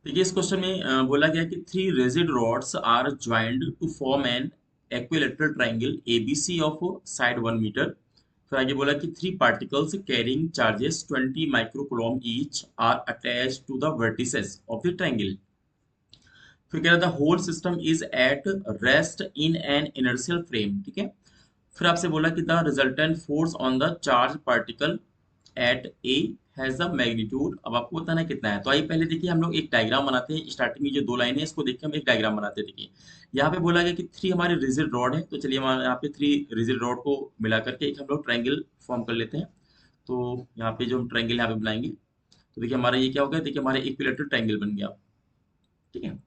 देखिए इस क्वेश्चन में बोला गया कि three rigid rods are joined to form an equilateral triangle ABC of side 1 metre. फिर आगे बोला कि three particles carrying charges 20 microcoulomb each are attached to the vertices of the triangle. फिर कह रहा था whole system is at rest in an inertial frame, ठीक है। फिर आपसे बोला कि the resultant force on the charge particle at A has the magnitude. अब आपको बताना है कितना है। तो आइए पहले देखिए हम लोग एक डायग्राम बनाते हैं। स्टार्टिंग में जो दो लाइन है इसको देख के हम एक डायग्राम बनाते हैं। देखिए यहाँ पे बोला गया कि थ्री हमारे रिजिड रॉड है, तो चलिए हम यहाँ पे थ्री रिजिड रॉड को मिला करके एक हम लोग ट्रायंगल फॉर्म कर लेते हैं। तो यहाँ पे जो हम ट्रायंगल यहाँ पे बनाएंगे, तो देखिए हमारा ये क्या हो गया, देखिए हमारा इक्विलेटरल ट्रायंगल बन गया, ठीक है।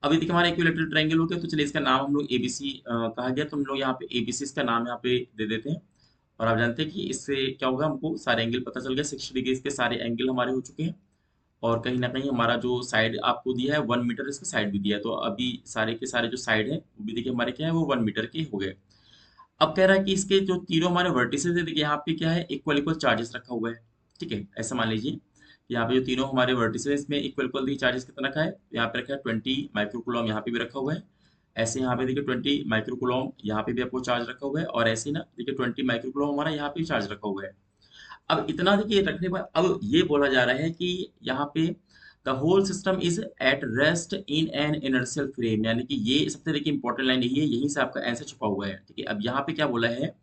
अभी देखिए हमारा इक्विलेटरल ट्रायंगल हो गया, तो चलिए इसका नाम हम लोग एबीसी कहा गया, तो हम लोग यहाँ पे एबीसी इसका नाम यहाँ पे दे देते हैं। और आप जानते हैं कि इससे क्या होगा, हमको सारे एंगल पता चल गया, 60 डिग्री के सारे एंगल हमारे हो चुके हैं। और कहीं ना कहीं हमारा जो साइड आपको दिया है 1 मीटर, इसका साइड भी दिया है, तो अभी सारे के सारे जो साइड है वो भी देखिए हमारे क्या है, वो 1 मीटर के हो गए। अब कह रहा है कि इसके जो तीनों हमारे वर्टिसेस है, देखिए यहाँ पे क्या है, इक्वल इक्वल चार्जेस रखा हुआ है, ठीक है। ऐसा मान लीजिए कि यहाँ पे जो तीनों हमारे वर्टिसेस इसमें इक्वल इक्वल देखिए चार्जेस कितना रखा है, यहाँ पे रखा है 20 माइक्रोकूलम, यहाँ पे भी रखा हुआ है। ऐसे यहाँ पे देखिए 20 माइक्रोकूलम यहाँ पे भी आपको चार्ज रखा हुआ है, और ऐसे ही ना देखिए 20 माइक्रोकूलम हमारा यहाँ पे चार्ज रखा हुआ है। अब इतना देखिए रखने के बाद अब ये बोला जा रहा है कि यहाँ पे the whole system is at rest in an inertial frame, यानी कि ये सबसे देखिए इंपॉर्टेंट लाइन यही है, यहीं से आपका आंसर छुपा हुआ है, ठीक है। अब यहाँ पे क्या बोला है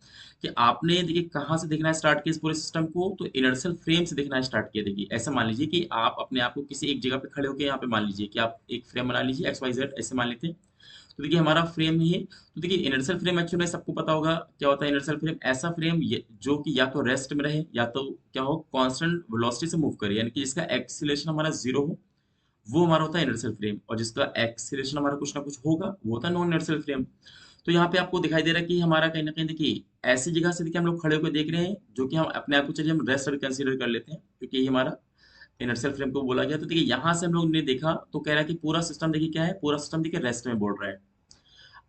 कि आपने देखिए कहाँ से देखना स्टार्ट किया इस पूरे सिस्टम को, तो इनर्शियल फ्रेम से देखना स्टार्ट किया। देखिए ऐसा मान लीजिए कि आप अपने आप को किसी एक जगह पे खड़े होकर यहाँ पे मान लीजिए कि आप एक फ्रेम बना लीजिए एक्स वाई जेड, ऐसे मान लेते हैं। तो देखिए हमारा फ्रेम है ये। तो देखिए इनर्शियल फ्रेम एक्चुअली में सबको पता होगा क्या होता है। इनर्शियल फ्रेम ऐसा फ्रेम जो कि या तो रेस्ट में रहे या तो क्या हो, कांस्टेंट वेलोसिटी से मूव करे, यानी कि जिसका एक्सीलरेशन हमारा जीरो हो, वो हमारा होता है इनर्शियल फ्रेम। और जिसका एक्सीलरेशन हमारा कुछ ना कुछ होगा वो होता है नॉन इनर्शियल फ्रेम। तो यहाँ पे आपको दिखाई दे रहा है कि हमारा कहीं ना कहीं देखिए ऐसी जगह से देखिए हम लोग खड़े होकर देख रहे हैं, जो कि हम अपने आप को चलिए हम रेस्ट अभी कंसीडर कर लेते हैं, क्योंकि ये हमारा इनर्शियल फ्रेम को बोला गया। तो देखिए यहाँ से हम लोग ने देखा तो कह रहा है कि पूरा सिस्टम देखिए क्या है, पूरा सिस्टम देखिए रेस्ट में बोल रहा है।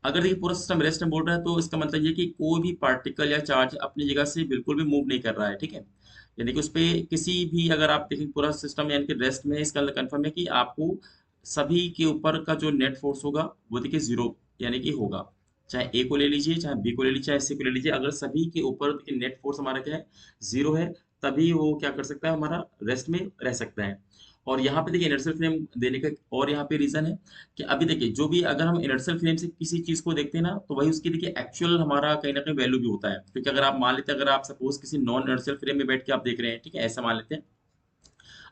अगर देखिए पूरा सिस्टम रेस्ट में बोल रहा है तो इसका मतलब ये कि कोई भी पार्टिकल या चार्ज अपनी जगह से बिल्कुल भी मूव नहीं कर रहा है, ठीक है। यानी कि उस पे किसी भी, अगर आप देखें पूरा सिस्टम यानी कि रेस्ट में, इसका कंफर्म है कि आपको सभी के ऊपर का जो नेट फोर्स होगा वो देखिए जीरो यानी कि होगा। चाहे ए को ले लीजिए, चाहे बी को ले लीजिए, चाहे सी को ले लीजिए, अगर सभी के ऊपर देखिए नेट फोर्स हमारा क्या है, जीरो है, तभी वो क्या कर सकता है, हमारा रेस्ट में रह सकता है। और यहाँ पे देखिए इनर्शियल फ्रेम देने का और यहाँ पे रीजन है कि अभी देखिए जो भी, अगर हम इनर्शियल फ्रेम से किसी चीज को देखते हैं ना, तो वही उसकी देखिए एक्चुअल हमारा कहीं ना कहीं वैल्यू भी होता है। क्योंकि अगर आप मान लेते हैं, अगर आप सपोज किसी नॉन इनर्शियल फ्रेम में बैठ के आप देख रहे हैं, ठीक है, ऐसा मान लेते हैं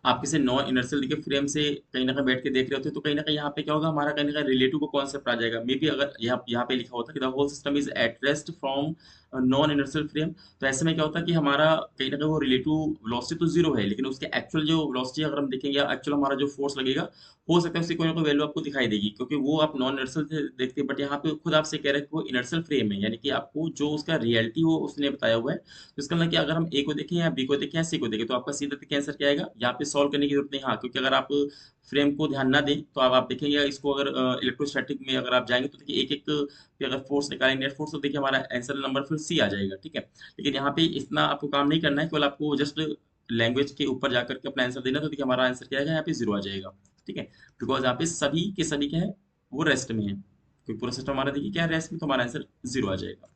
आप किसी नॉन इनर्शियल देखिए फ्रेम से कहीं ना कहीं बैठ के देख रहे होते हैं, तो कहीं ना कहीं यहाँ पे क्या होगा, हमारा कहीं ना कहीं रिलेटिव को कॉन्सेप्ट आ जाएगा। मे बी अगर यहाँ पे लिखा होता कि the whole system is at rest from non inertial frame, तो ऐसे में क्या होता है कि हमारा कहीं ना कहीं वो रिलेटिव वेलोसिटी तो जीरो है, लेकिन उसके एक्चुअल जो वेलोसिटी अगर हम देखेंगे या एक्चुअल हमारा जो फोर्स लगेगा, हो सकता है उसकी कोई ना कोई वैल्यू आपको दिखाई देगी, क्योंकि वो आप नॉन इनर्शियल से देखते हैं। बट यहाँ पे खुद आपसे कह रहे हैं कि वो इनर्शियल फ्रेम है, यानी कि आपको जो उसका रियलिटी हो उसने बताया हुआ है। तो इसका मतलब कि अगर हम ए को देखें या बी को देखें या सी को देखें, तो आपका सीधा तक आंसर क्या आएगा, यहाँ पे सॉल्व करने की जरूरत नहीं। हाँ, क्योंकि अगर आप फ्रेम को ध्यान ना दें तो अब आप देखेंगे इसको, अगर इलेक्ट्रोस्टैटिक में अगर आप जाएंगे तो देखिए एक एक पे अगर फोर्स निकालेंगे, नेट फोर्स, तो देखिए हमारा आंसर नंबर फिर सी आ जाएगा, ठीक है। लेकिन यहाँ पे इतना आपको काम नहीं करना है, केवल आपको जस्ट लैंग्वेज के ऊपर जाकर के अपना आंसर देना। तो देखिए हमारा आंसर क्या आएगा, यहाँ पे जीरो आ जाएगा, ठीक है। बिकॉज यहाँ पे सभी के सभी क्या है, वो रेस्ट में है, क्योंकि पूरा सिस्टम हमारा देखिए क्या है, रेस्ट में, तो हमारा आंसर जीरो आ जाएगा।